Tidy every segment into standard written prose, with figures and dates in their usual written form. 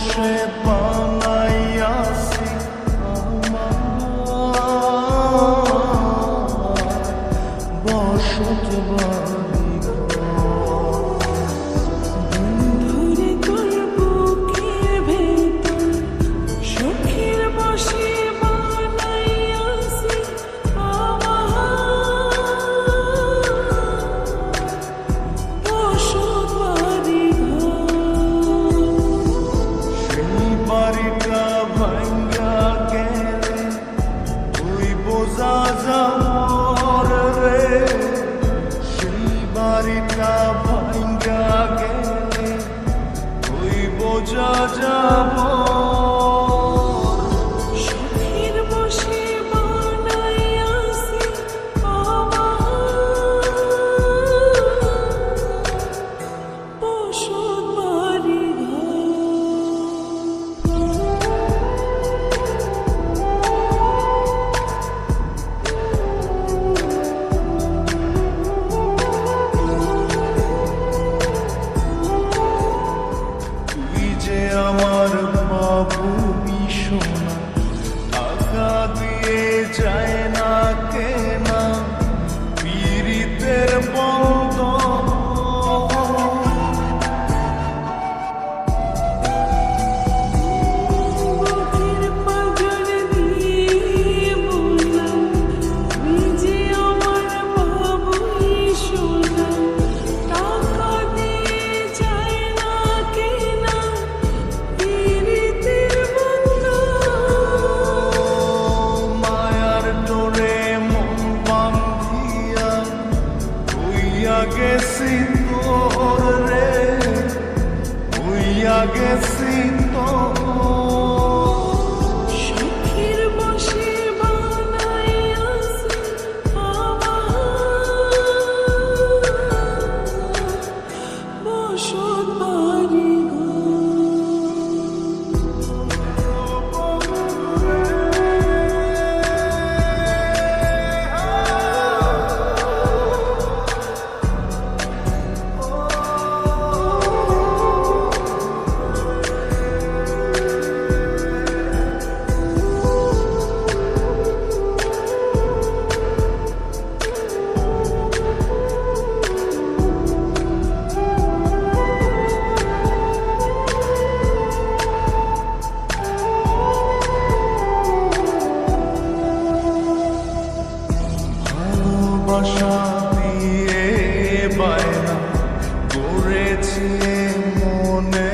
বসে বানাইয়াছি বসত বাড়ি বন্ধুরে তোর বুকের ভেতর সখীর বসে বানাইয়াছি বসত বাড়ি সেই বাড়িটা ভাঙ্গা গেলে তুই বোঝা যাবর রে সেই বাড়িটা ভাঙ্গা গেলে তুই বোঝা যাব সখীর বসে বানাইয়াছি বসত বাড়ি তুই যে আমার বাবু সোনা টাকা দিয়ে যায় না কেনা পীড়িতের বন্ধ বুকের পাঁজর দিয়ে বললাম তুই যে আমার বাবুই সোনা টাকা দিয়ে যায় না কেনা পীড়িতের মায়ার ডোরে মন বান্ধিয়া হইয়া গেছি তোর রে হইয়া গেছি তোর সখীর বসে বানাইয়াছি বসত বাড়ি ভালোবাসা দিয়ে বায়না করেছি মনে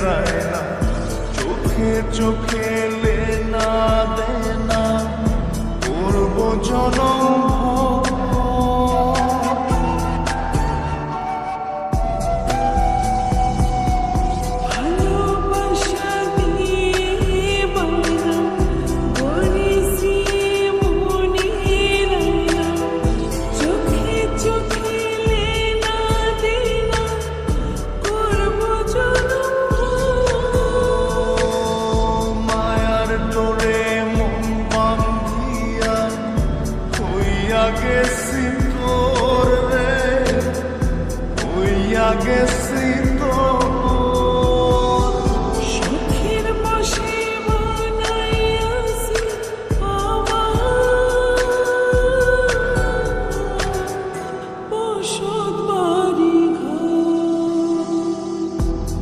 রায়না চোখে চোখে লেনা দেনা করব জনম ভালোবাসা দিয়ে বায়না করেছি মনের আয়না চোখে চোখে লেনা দেনা করব জনম মায়ার ডোরে মন বান্ধিয়া হইয়া গেছি তোর রে হইয়া গেছি তোর সখীর বসে বানাইয়াছি বসত বাড়ি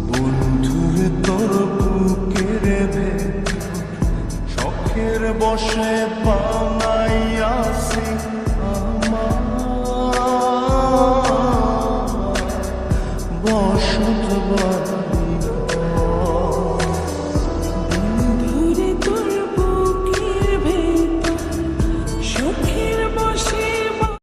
বন্ধুরে তোর বুকের ভেতর শখের বসে